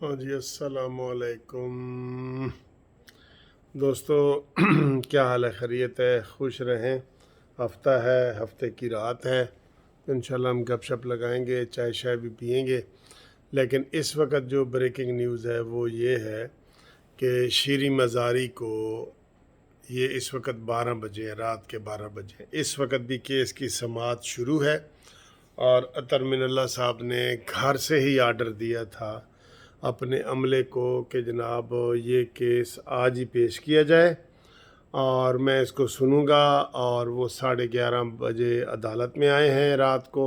हाँ जी, अस्सलाम वालेकुम दोस्तों। क्या हाल है? खैरियत है? खुश रहें। हफ्ता है, हफ्ते की रात है, तो इंशाल्लाह हम गपशप लगाएंगे, चाय शाय भी पियेंगे। लेकिन इस वक्त जो ब्रेकिंग न्यूज़ है वो ये है कि शीरी मज़ारी को ये इस वक्त 12 बजे है, रात के 12 बजे इस वक्त भी केस की समाअत शुरू है। और अतर मिनल्ला साहब ने घर से ही आर्डर दिया था अपने अमले को कि जनाब ये केस आज ही पेश किया जाए और मैं इसको सुनूंगा। और वो 11:30 बजे अदालत में आए हैं रात को,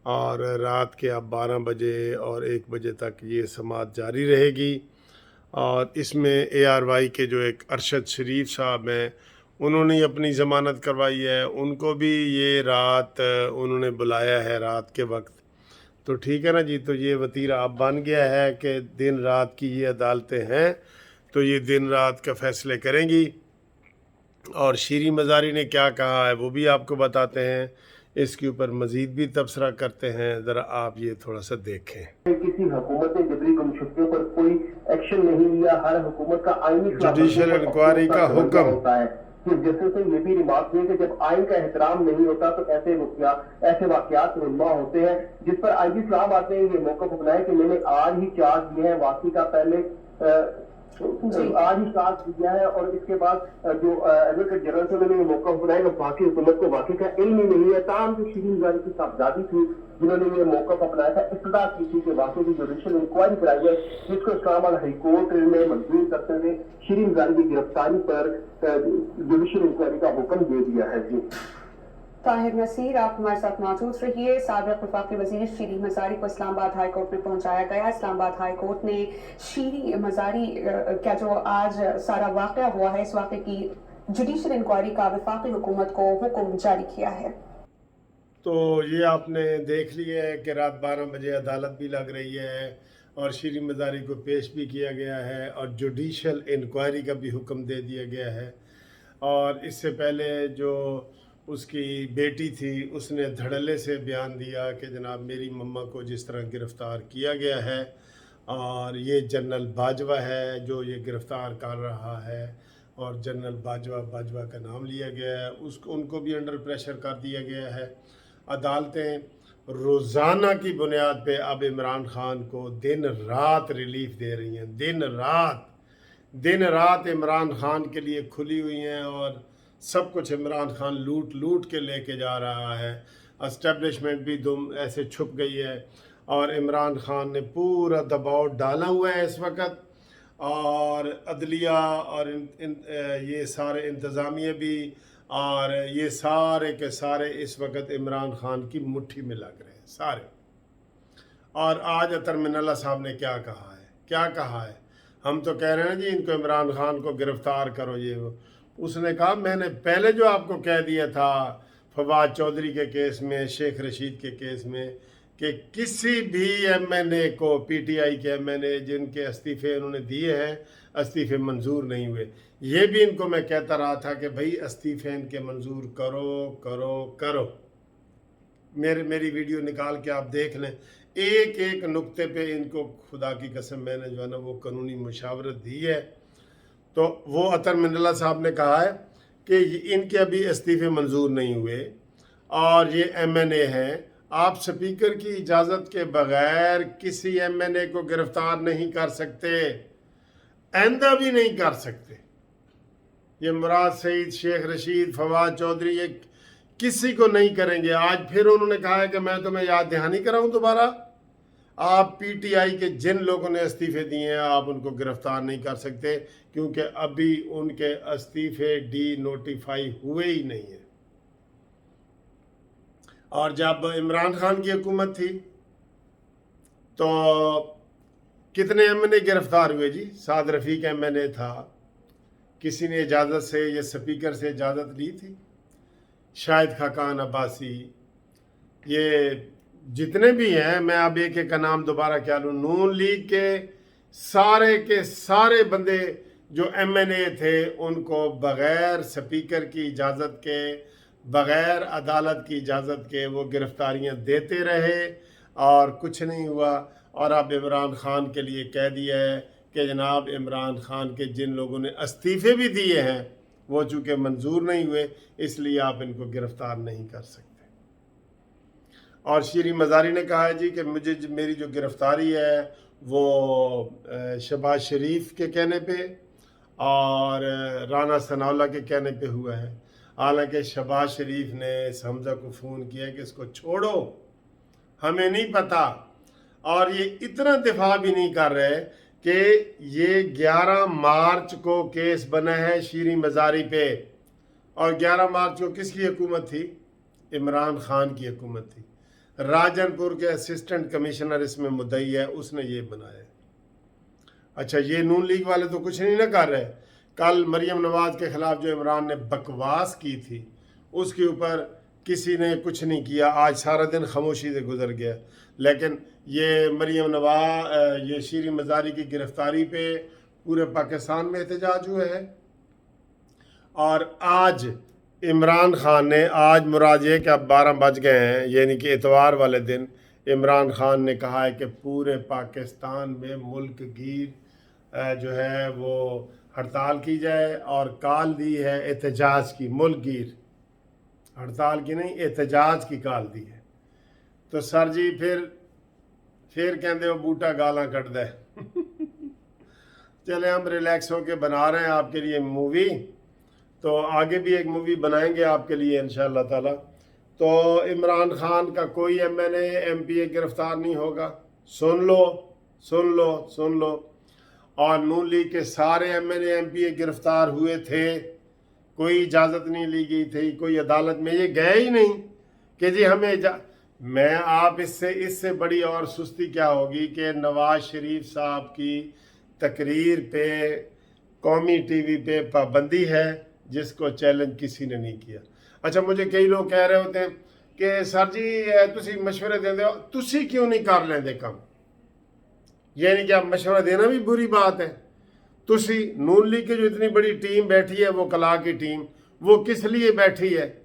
और रात के अब 12 बजे और 1 बजे तक ये समाअत जारी रहेगी। और इसमें ARY के जो एक अरशद शरीफ साहब हैं, उन्होंने अपनी ज़मानत करवाई है, उनको भी ये रात उन्होंने बुलाया है रात के वक्त। तो ठीक है ना जी। तो ये वतीरा अब बन गया है कि दिन रात की ये अदालतें हैं, तो ये दिन रात का फैसले करेंगी। और शीरी मज़ारी ने क्या कहा है वो भी आपको बताते हैं, इसके ऊपर मज़ीद भी तबसरा करते हैं। ज़रा आप ये थोड़ा सा देखें। किसी हुकूमत ने जबरी गुमशुदगियों पर कोई एक्शन नहीं लिया। हर हुकूमत का आईनी जुडिशल इंक्वायरी का हुक्म। होता है। चीफ जस्टिस ने ये भी रिमार्क दिए कि जब आइन का एहतराम नहीं होता तो ऐसे वाकयात रुन्मा होते हैं, जिस पर आईजी इस्लाम आते हैं ये मौका अपनाए कि मैंने आज ही चार्ज दिए हैं वाकई का पहले आज ही चार्ज दिया है। और इसके बाद जो एडवोकेट जनरल से मैंने ये मौका बनाया कि बाकी हुकूमत को वाकई का इल्म ही नहीं है। ताम जो शीरी मज़ारी की साहबजादी थी जिन्होंने ये मौका अपनाया था, इब्तिदा की थी कि वाकई की जुडिशल इंक्वायरी कराई है, जिसको इस्लामाबाद हाई कोर्ट ने मंजूर करते हुए शीरी मज़ारी की गिरफ्तारी पर जुडिशल इंक्वायरी का हुक्म दे दिया है। जी ताहिर नसीर, आप हमारे साथ मौजूद रहिए। साबिक़ वफाकी वज़ीर शीरी मज़ारी को इस्लामाबाद हाई कोर्ट में पहुंचाया गया। इस्लामाबाद हाई कोर्ट ने शीरी मज़ारी का जो आज सारा वाक़या हुआ है, इस वाक़े की जुडिशल इंक्वायरी का वफाकी हुकूमत को हुक्म जारी किया है। तो ये आपने देख लिया है कि रात 12 बजे अदालत भी लग रही है और शीरी मज़ारी को पेश भी किया गया है और जुडिशल इंक्वायरी का भी हुक्म दे दिया गया है। और इससे पहले जो उसकी बेटी थी उसने धड़ल्ले से बयान दिया कि जनाब मेरी मम्मा को जिस तरह गिरफ़्तार किया गया है और ये जनरल बाजवा है जो ये गिरफ़्तार कर रहा है, और जनरल बाजवा का नाम लिया गया है, उसको उनको भी अंडर प्रेशर कर दिया गया है। अदालतें रोज़ाना की बुनियाद पे अब इमरान ख़ान को दिन रात रिलीफ दे रही हैं। दिन रात इमरान ख़ान के लिए खुली हुई हैं और सब कुछ इमरान ख़ान लूट के लेके जा रहा है। एस्टेब्लिशमेंट भी दुम ऐसे छुप गई है और इमरान ख़ान ने पूरा दबाव डाला हुआ है इस वक्त। और अदलिया और ये सारे इंतज़ामिया भी और ये सारे के सारे इस वक्त इमरान ख़ान की मुट्ठी में लग रहे हैं सारे। और आज अतर मिनल्ला साहब ने क्या कहा है? हम तो कह रहे हैं जी इनको इमरान ख़ान को गिरफ़्तार करो ये वो। उसने कहा मैंने पहले जो आपको कह दिया था फवाद चौधरी के केस में, शेख रशीद के केस में, कि किसी भी MNA को, PTI के MNA जिनके इस्तीफ़े उन्होंने दिए हैं, इस्तीफ़े मंजूर नहीं हुए। ये भी इनको मैं कहता रहा था कि भाई इस्तीफ़े इनके मंजूर करो। मेरी वीडियो निकाल के आप देख लें, एक नुक्ते पे इनको खुदा की कसम मैंने जो है ना वो कानूनी मुशावरत दी है। तो वो अतर मिनल्ला साहब ने कहा है कि इनके अभी इस्तीफ़े मंजूर नहीं हुए और ये MNA हैं, आप स्पीकर की इजाज़त के बग़ैर किसी MNA को गिरफ़्तार नहीं कर सकते, आइंदा भी नहीं कर सकते। ये मुराद सईद, शेख रशीद, फवाद चौधरी, ये किसी को नहीं करेंगे। आज फिर उन्होंने कहा है कि मैं तुम्हें याद दहानी कराऊं दोबारा, आप PTI के जिन लोगों ने इस्तीफ़े दिए हैं आप उनको गिरफ़्तार नहीं कर सकते क्योंकि अभी उनके इस्तीफ़े नोटिफाई हुए ही नहीं है। और जब इमरान ख़ान की हुकूमत थी तो कितने MNA गिरफ़्तार हुए जी? साद रफ़ीक MNA था, किसी ने इजाज़त से, ये स्पीकर से इजाज़त ली थी? शाहिद खाकान अब्बासी, ये जितने भी हैं, मैं अब एक का नाम दोबारा क्या लूँ, नून लीग के सारे बंदे जो MNA थे उनको बग़ैर स्पीकर की इजाज़त के, बग़ैर अदालत की इजाज़त के वो गिरफ़्तारियाँ देते रहे और कुछ नहीं हुआ। اور अब इमरान खान के लिए कह दिया है कि जनाब इमरान खान के जिन लोगों ने इस्तीफ़े भी दिए हैं वो चूँकि मंजूर नहीं हुए, इसलिए आप इनको गिरफ़्तार नहीं कर सकते। और शीरी मज़ारी ने कहा है जी कि मेरी जो गिरफ़्तारी है वो शहबाज शरीफ के कहने पे और राना सनाउल्लाह के कहने पे हुआ है। हालांकि शहबाज शरीफ ने हमज़ा को फ़ोन किया कि इसको छोड़ो, हमें नहीं पता, और ये इतना दिफा भी नहीं कर रहे कि ये 11 मार्च को केस बना है शीरी मज़ारी पे, और 11 मार्च को किसकी हुकूमत थी? इमरान खान की हुकूमत थी। राजनपुर के असिस्टेंट कमिश्नर इसमें मुद्दई है, उसने ये बनाया। अच्छा, ये नून लीग वाले तो कुछ नहीं ना कर रहे। कल मरियम नवाज के खिलाफ जो इमरान ने बकवास की थी उसके ऊपर किसी ने कुछ नहीं किया, आज सारा दिन खामोशी से गुजर गया। लेकिन ये मरियम नवाज, ये शीरी मज़ारी की गिरफ़्तारी पे पूरे पाकिस्तान में एहतजाज हुए हैं। और आज इमरान खान ने, आज मुराद ये कि अब 12 बज गए हैं, यानी कि इतवार वाले दिन इमरान खान ने कहा है कि पूरे पाकिस्तान में मुल्क गिर जो है वो हड़ताल की जाए, और कॉल दी है एहतजाज की। मुल्क गिर, हड़ताल की नहीं, एहतजाज की कॉल दी है। तो सर जी फिर कहते हो बूटा गाला कट दे। चले हम रिलैक्स होके बना रहे हैं आपके लिए मूवी, तो आगे भी एक मूवी बनाएंगे आपके लिए इंशाअल्लाह ताला। तो इमरान खान का कोई MNA MPA गिरफ़्तार नहीं होगा, सुन लो सुन लो सुन लो। और नून लीग के सारे MNA MPA गिरफ़्तार हुए थे, कोई इजाज़त नहीं ली गई थी, कोई अदालत में ये गए ही नहीं कि जी हमें मैं आप इससे बड़ी और सुस्ती क्या होगी कि नवाज शरीफ साहब की तकरीर पे कौमी TV पे पाबंदी है जिसको चैलेंज किसी ने नहीं किया। अच्छा, मुझे कई लोग कह रहे होते हैं कि सर जी तुसी मशवरे देंदे हो, तुसी क्यों नहीं कर लेंदे काम? यानी कि आप मशवरा देना भी बुरी बात है। तुसी नून लीग की जो इतनी बड़ी टीम बैठी है, वो कला की टीम, वो किस लिए बैठी है?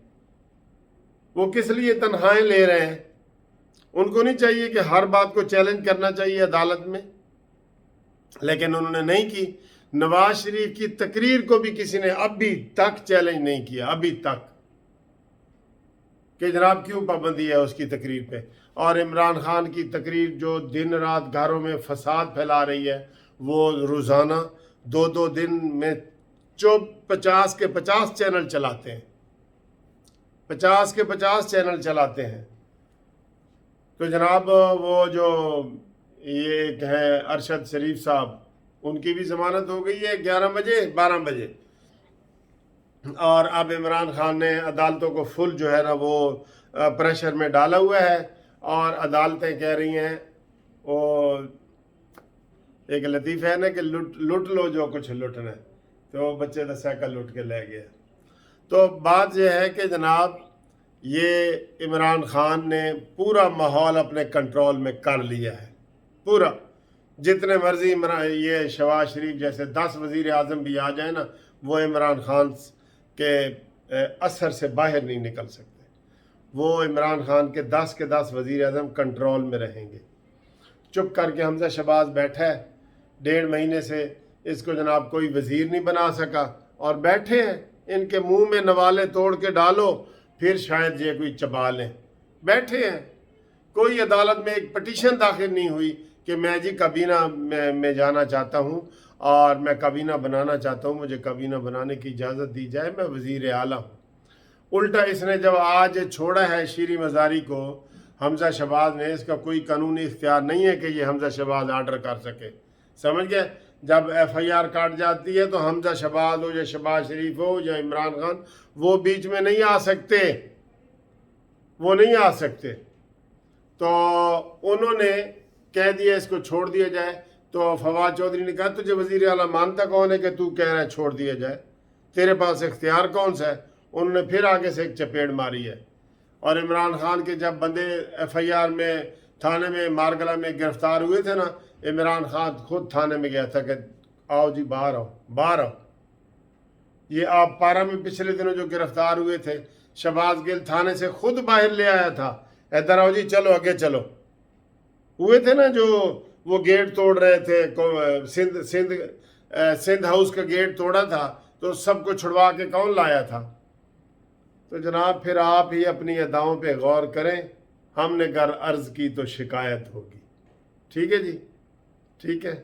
वो किस लिए तनख्वाहें ले रहे हैं? उनको नहीं चाहिए कि हर बात को चैलेंज करना चाहिए अदालत में? लेकिन उन्होंने नहीं की। नवाज शरीफ की तकरीर को भी किसी ने अभी तक चैलेंज नहीं किया, अभी तक, कि जनाब क्यों पाबंदी है उसकी तकरीर पे। और इमरान खान की तकरीर जो दिन रात घरों में फसाद फैला रही है, वो रोज़ाना 2-2 दिन में 50 के 50 चैनल चलाते हैं, 50 के 50 चैनल चलाते हैं। तो जनाब वो जो ये एक है अरशद शरीफ साहब, उनकी भी ज़मानत हो गई है 11 बजे 12 बजे। और अब इमरान खान ने अदालतों को फुल जो है ना वो प्रेशर में डाला हुआ है, और अदालतें कह रही हैं, वो एक लतीफ़ है ना कि लुट लो जो कुछ लुटना है, तो बच्चे तो साइकिल लुट के ले गए। तो बात यह है कि जनाब ये इमरान खान ने पूरा माहौल अपने कंट्रोल में कर लिया है, पूरा। जितने मर्जी ये शहबाज शरीफ जैसे 10 वज़ीर आज़म भी आ जाए ना, वो इमरान खान के असर से बाहर नहीं निकल सकते। वो इमरान खान के 10 वज़ीर आज़म कंट्रोल में रहेंगे। चुप करके हमजा शहबाज बैठा है 1.5 महीने से, इसको जनाब कोई वज़ीर नहीं बना सका, और बैठे हैं, इनके मुंह में नवाले तोड़ के डालो फिर शायद ये कोई चबा लें। बैठे हैं, कोई अदालत में एक पटिशन दाखिल नहीं हुई कि मैं जी काबीना में जाना चाहता हूँ और मैं काबीना बनाना चाहता हूँ, मुझे काबीना बनाने की इजाज़त दी जाए, मैं वज़ीर आला हूँ। उल्टा इसने जब आज छोड़ा है शीरी मज़ारी को, हमजा शहबाज ने, इसका कोई कानूनी इख्तियार नहीं है कि ये हमजा शहबाज आर्डर कर सके। समझ गए? जब FIR काट जाती है तो हमजा शहबाज हो या शहबाज शरीफ हो या इमरान खान, वो बीच में नहीं आ सकते, वो नहीं आ सकते। तो उन्होंने कह दिया इसको छोड़ दिया जाए। तो फवाद चौधरी ने कहा तुझे वज़ीर आला मानता कौन है कि तू कह रहा है छोड़ दिया जाए, तेरे पास इख्तियार कौन सा है? उन्होंने फिर आगे से एक चपेट मारी है। और इमरान खान के जब बंदे FIR में थाने में मारगला में गिरफ्तार हुए थे ना, इमरान खान खुद थाने में गया था कि आओ जी बाहर आओ, बाहर आओ। ये आप पारा में पिछले दिनों जो गिरफ्तार हुए थे, शहबाज गिल थाने से खुद बाहर ले आया था, इधर आओ जी, चलो आगे चलो। हुए थे ना जो وہ گیٹ توڑ رہے تھے، سندھ ہاؤس کا گیٹ توڑا تھا تو سب کو چھڑوا کے کون لایا تھا؟ تو جناب پھر آپ ہی اپنی اداؤں پہ غور کریں، ہم نے گر عرض کی تو شکایت ہوگی. ٹھیک ہے جی، ٹھیک ہے.